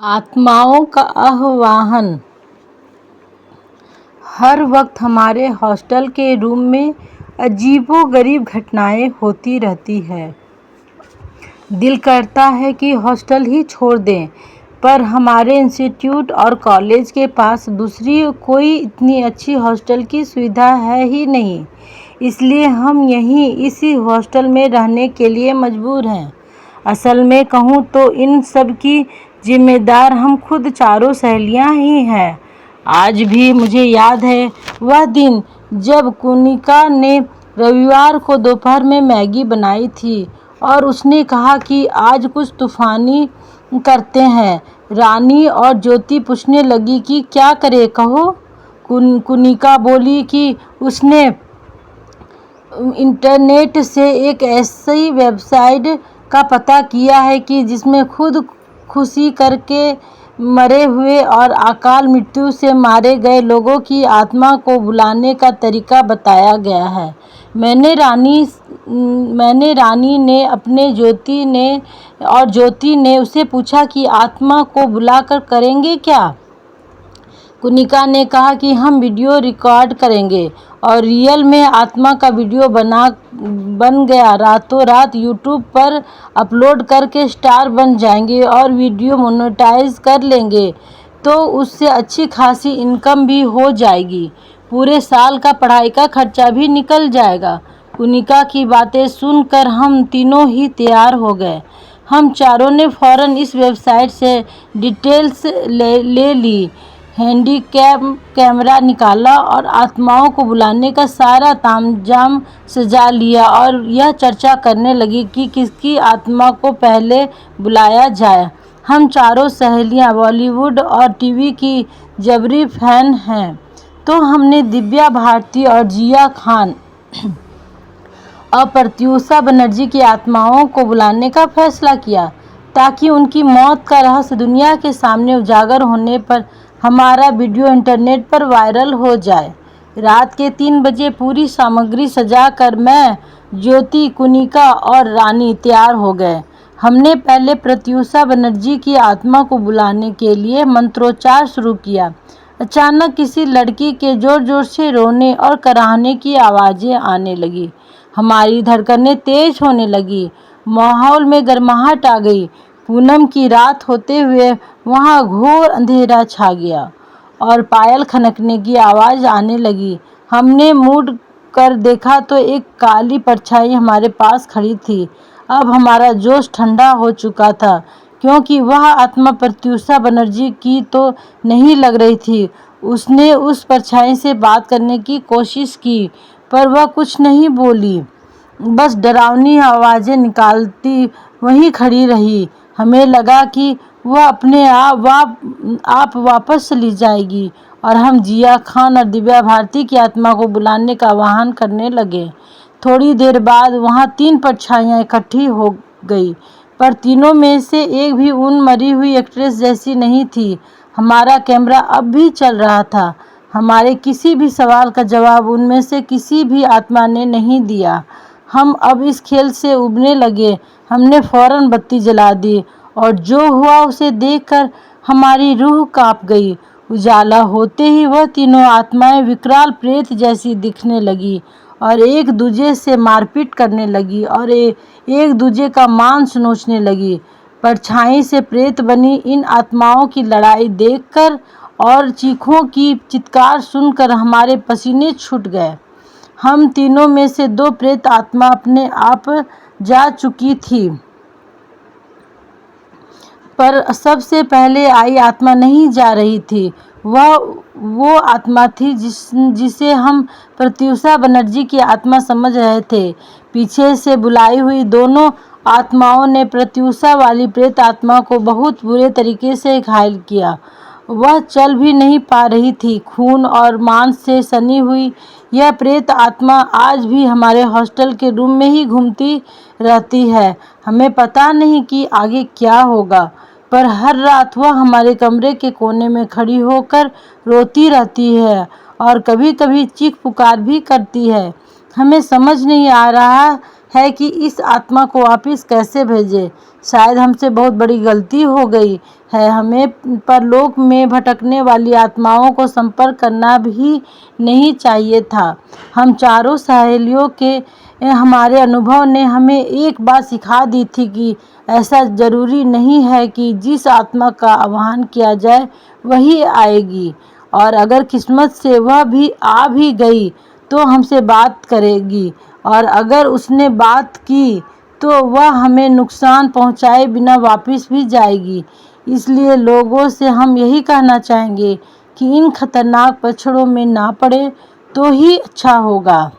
आत्माओं का आह्वान। हर वक्त हमारे हॉस्टल के रूम में अजीबोगरीब घटनाएं होती रहती है। दिल करता है कि हॉस्टल ही छोड़ दें, पर हमारे इंस्टीट्यूट और कॉलेज के पास दूसरी कोई इतनी अच्छी हॉस्टल की सुविधा है ही नहीं, इसलिए हम यहीं इसी हॉस्टल में रहने के लिए मजबूर हैं। असल में कहूँ तो इन सब की जिम्मेदार हम खुद चारों सहेलियां ही हैं। आज भी मुझे याद है वह दिन जब कुनिका ने रविवार को दोपहर में मैगी बनाई थी और उसने कहा कि आज कुछ तूफानी करते हैं। रानी और ज्योति पूछने लगी कि क्या करे कहो। कुनिका बोली कि उसने इंटरनेट से एक ऐसी वेबसाइट का पता किया है कि जिसमें खुद खुशी करके मरे हुए और अकाल मृत्यु से मारे गए लोगों की आत्मा को बुलाने का तरीका बताया गया है। मैंने रानी ने अपने ज्योति ने उसे पूछा कि आत्मा को बुलाकर करेंगे क्या। कुनिका ने कहा कि हम वीडियो रिकॉर्ड करेंगे और रियल में आत्मा का वीडियो बन गया रातों रात यूट्यूब पर अपलोड करके स्टार बन जाएंगे और वीडियो मोनेटाइज कर लेंगे तो उससे अच्छी खासी इनकम भी हो जाएगी। पूरे साल का पढ़ाई का खर्चा भी निकल जाएगा। कुनिका की बातें सुनकर हम तीनों ही तैयार हो गए। हम चारों ने फौरन इस वेबसाइट से डिटेल्स ले ली, हैंडी कैमरा निकाला और आत्माओं को बुलाने का सारा तामझाम सजा लिया और यह चर्चा करने लगी कि किसकी आत्मा को पहले बुलाया जाए। हम चारों सहेलियां बॉलीवुड और टीवी की जबरी फैन हैं, तो हमने दिव्या भारती और जिया खान और प्रत्यूषा बनर्जी की आत्माओं को बुलाने का फैसला किया ताकि उनकी मौत का रहस्य दुनिया के सामने उजागर होने पर हमारा वीडियो इंटरनेट पर वायरल हो जाए। रात के 3 बजे पूरी सामग्री सजाकर मैं, ज्योति, कुनिका और रानी तैयार हो गए। हमने पहले प्रत्यूषा बनर्जी की आत्मा को बुलाने के लिए मंत्रोच्चार शुरू किया। अचानक किसी लड़की के जोर जोर से रोने और कराहने की आवाज़ें आने लगी। हमारी धड़कनें तेज होने लगी। माहौल में गर्माहट आ गई। पूनम की रात होते हुए वहाँ घोर अंधेरा छा गया और पायल खनकने की आवाज़ आने लगी। हमने मुड़ कर देखा तो एक काली परछाई हमारे पास खड़ी थी। अब हमारा जोश ठंडा हो चुका था, क्योंकि वह आत्मा प्रत्यूषा बनर्जी की तो नहीं लग रही थी। उसने उस परछाई से बात करने की कोशिश की, पर वह कुछ नहीं बोली, बस डरावनी आवाज़ें निकालती वहीं खड़ी रही। हमें लगा कि वह अपने आप वापस चली जाएगी और हम जिया खान और दिव्या भारती की आत्मा को बुलाने का आह्वान करने लगे। थोड़ी देर बाद वहाँ 3 परछाइयाँ इकट्ठी हो गई, पर तीनों में से एक भी उन मरी हुई एक्ट्रेस जैसी नहीं थी। हमारा कैमरा अब भी चल रहा था। हमारे किसी भी सवाल का जवाब उनमें से किसी भी आत्मा ने नहीं दिया। हम अब इस खेल से उबने लगे। हमने फौरन बत्ती जला दी और जो हुआ उसे देखकर हमारी रूह कांप गई। उजाला होते ही वह तीनों आत्माएं विकराल प्रेत जैसी दिखने लगी और एक दूजे से मारपीट करने लगी और एक दूजे का मांस नोचने लगी। परछाई से प्रेत बनी इन आत्माओं की लड़ाई देखकर और चीखों की चित्कार सुनकर हमारे पसीने छूट गए। हम तीनों में से 2 प्रेत आत्मा अपने आप जा चुकी थी, पर सबसे पहले आई आत्मा नहीं जा रही थी। वह वो आत्मा थी जिसे हम प्रत्यूषा बनर्जी की आत्मा समझ रहे थे। पीछे से बुलाई हुई दोनों आत्माओं ने प्रत्यूषा वाली प्रेत आत्मा को बहुत बुरे तरीके से घायल किया। वह चल भी नहीं पा रही थी। खून और मांस से सनी हुई यह प्रेत आत्मा आज भी हमारे हॉस्टल के रूम में ही घूमती रहती है। हमें पता नहीं कि आगे क्या होगा, पर हर रात वह हमारे कमरे के कोने में खड़ी होकर रोती रहती है और कभी कभी चीख पुकार भी करती है। हमें समझ नहीं आ रहा है कि इस आत्मा को वापस कैसे भेजें। शायद हमसे बहुत बड़ी गलती हो गई है। हमें परलोक में भटकने वाली आत्माओं को संपर्क करना भी नहीं चाहिए था। हम चारों सहेलियों के हमारे अनुभव ने हमें एक बात सिखा दी थी कि ऐसा जरूरी नहीं है कि जिस आत्मा का आह्वान किया जाए वही आएगी, और अगर किस्मत से वह भी आ भी गई तो हमसे बात करेगी, और अगर उसने बात की तो वह हमें नुकसान पहुंचाए बिना वापस भी जाएगी। इसलिए लोगों से हम यही कहना चाहेंगे कि इन खतरनाक पछड़ों में ना पड़े तो ही अच्छा होगा।